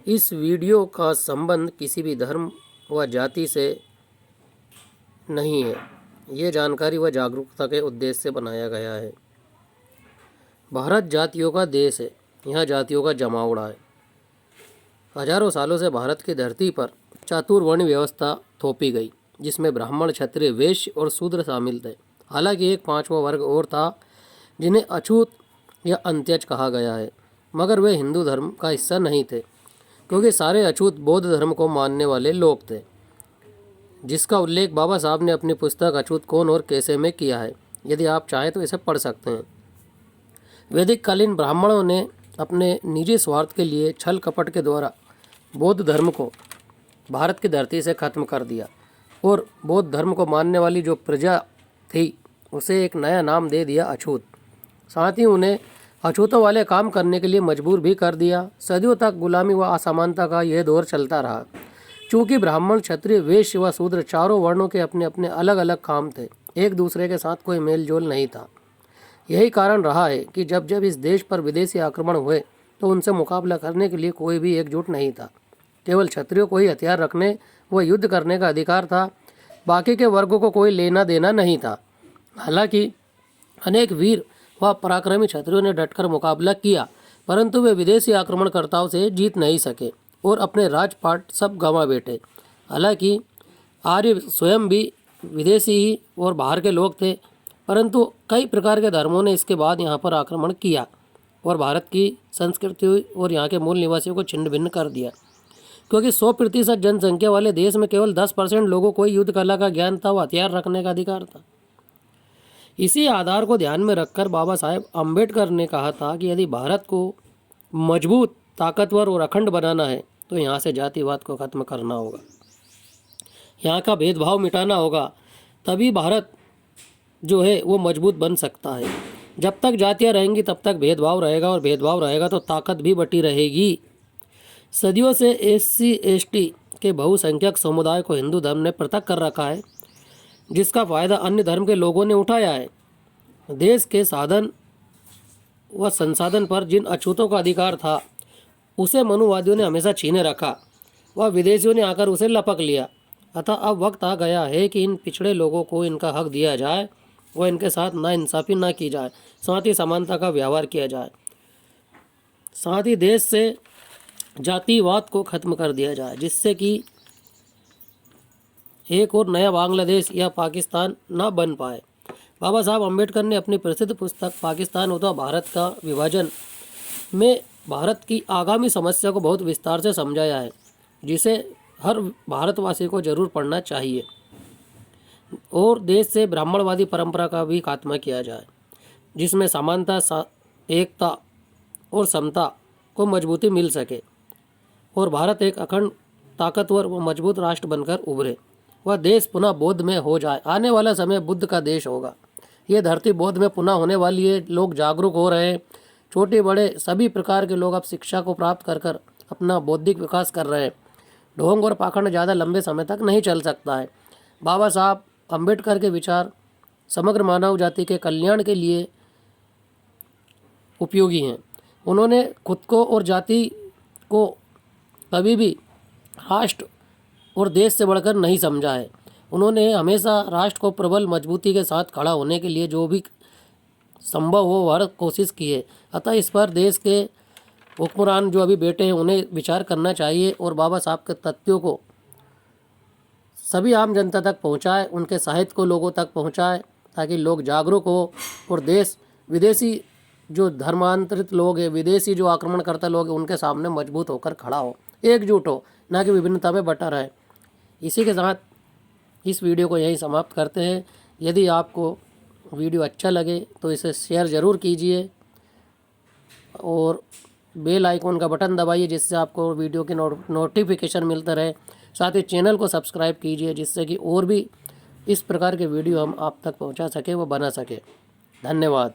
इस वीडियो का संबंध किसी भी धर्म व जाति से नहीं है। ये जानकारी व जागरूकता के उद्देश्य से बनाया गया है। भारत जातियों का देश है। यहाँ जातियों का जमावड़ा है। हजारों सालों से भारत की धरती पर चातुर्वर्ण व्यवस्था थोपी गई, जिसमें ब्राह्मण, क्षत्रिय, वैश्य और शूद्र शामिल थे। हालांकि एक पांचवा वर्ग और था, जिन्हें अछूत या अंत्यज कहा गया है, मगर वे हिंदू धर्म का हिस्सा नहीं थे, क्योंकि सारे अछूत बौद्ध धर्म को मानने वाले लोग थे, जिसका उल्लेख बाबा साहब ने अपनी पुस्तक अछूत कौन और कैसे में किया है। यदि आप चाहें तो इसे पढ़ सकते हैं। वैदिक कालीन ब्राह्मणों ने अपने निजी स्वार्थ के लिए छल कपट के द्वारा बौद्ध धर्म को भारत की धरती से खत्म कर दिया और बौद्ध धर्म को मानने वाली जो प्रजा थी उसे एक नया नाम दे दिया, अछूत। साथ ही उन्हें अछूतों वाले काम करने के लिए मजबूर भी कर दिया। सदियों तक गुलामी व असमानता का यह दौर चलता रहा। चूँकि ब्राह्मण, क्षत्रिय, वैश्य व शूद्र चारों वर्णों के अपने अपने अलग अलग काम थे, एक दूसरे के साथ कोई मेल जोल नहीं था। यही कारण रहा है कि जब जब इस देश पर विदेशी आक्रमण हुए तो उनसे मुकाबला करने के लिए कोई भी एकजुट नहीं था। केवल क्षत्रियों को ही हथियार रखने व युद्ध करने का अधिकार था, बाकी के वर्गों को कोई लेना देना नहीं था। हालांकि अनेक वीर व पराक्रमी क्षत्रियों ने डटकर मुकाबला किया, परंतु वे विदेशी आक्रमणकर्ताओं से जीत नहीं सके और अपने राजपाट सब गंवा बैठे। हालांकि आर्य स्वयं भी विदेशी ही और बाहर के लोग थे, परंतु कई प्रकार के धर्मों ने इसके बाद यहाँ पर आक्रमण किया और भारत की संस्कृति और यहाँ के मूल निवासियों को छिन्न भिन्न कर दिया। क्योंकि 100% जनसंख्या वाले देश में केवल 10% लोगों को युद्ध कला का ज्ञान था व हथियार रखने का अधिकार था। इसी आधार को ध्यान में रखकर बाबा साहेब अम्बेडकर ने कहा था कि यदि भारत को मजबूत, ताकतवर और अखंड बनाना है तो यहाँ से जातिवाद को खत्म करना होगा, यहाँ का भेदभाव मिटाना होगा, तभी भारत जो है वो मजबूत बन सकता है। जब तक जातियाँ रहेंगी तब तक भेदभाव रहेगा, और भेदभाव रहेगा तो ताकत भी बटी रहेगी। सदियों से SC ST के बहुसंख्यक समुदाय को हिंदू धर्म ने पृथक कर रखा है, जिसका फ़ायदा अन्य धर्म के लोगों ने उठाया है। देश के साधन व संसाधन पर जिन अछूतों का अधिकार था उसे मनुवादियों ने हमेशा छीने रखा व विदेशियों ने आकर उसे लपक लिया। अतः अब वक्त आ गया है कि इन पिछड़े लोगों को इनका हक दिया जाए व इनके साथ नाइंसाफ़ी ना की जाए, साथ ही समानता का व्यवहार किया जाए, साथ ही देश से जातिवाद को खत्म कर दिया जाए, जिससे कि एक और नया बांग्लादेश या पाकिस्तान ना बन पाए। बाबा साहब अम्बेडकर ने अपनी प्रसिद्ध पुस्तक पाकिस्तान अथवा भारत का विभाजन में भारत की आगामी समस्या को बहुत विस्तार से समझाया है, जिसे हर भारतवासी को जरूर पढ़ना चाहिए। और देश से ब्राह्मणवादी परंपरा का भी खात्मा किया जाए, जिसमें समानता, एकता और समता को मजबूती मिल सके और भारत एक अखंड, ताकतवर व मजबूत राष्ट्र बनकर उभरे। वह देश पुनः बौद्ध में हो जाए। आने वाला समय बुद्ध का देश होगा। ये धरती बौद्ध में पुनः होने वाली है। लोग जागरूक हो रहे हैं। छोटे बड़े सभी प्रकार के लोग अब शिक्षा को प्राप्त कर कर अपना बौद्धिक विकास कर रहे हैं। ढोंग और पाखंड ज़्यादा लंबे समय तक नहीं चल सकता है। बाबा साहब अम्बेडकर के विचार समग्र मानव जाति के कल्याण के लिए उपयोगी हैं। उन्होंने खुद को और जाति को कभी भी राष्ट्र और देश से बढ़कर नहीं समझा है। उन्होंने हमेशा राष्ट्र को प्रबल मजबूती के साथ खड़ा होने के लिए जो भी संभव हो हर कोशिश की है। अतः इस पर देश के हुक्मरान जो अभी बैठे हैं उन्हें विचार करना चाहिए और बाबा साहब के तथ्यों को सभी आम जनता तक पहुंचाए, उनके साहित्य को लोगों तक पहुंचाए, ताकि लोग जागरूक हो और देश विदेशी जो धर्मांतरित लोग हैं, विदेशी जो आक्रमणकर्ता लोग हैं, उनके सामने मजबूत होकर खड़ा हो, एकजुट हो, ना कि विभिन्नता में बटा रहे। इसी के साथ इस वीडियो को यहीं समाप्त करते हैं। यदि आपको वीडियो अच्छा लगे तो इसे शेयर ज़रूर कीजिए और बेल आइकॉन का बटन दबाइए, जिससे आपको वीडियो की नोटिफिकेशन मिलता रहे। साथ ही चैनल को सब्सक्राइब कीजिए, जिससे कि और भी इस प्रकार के वीडियो हम आप तक पहुंचा सके व बना सके। धन्यवाद।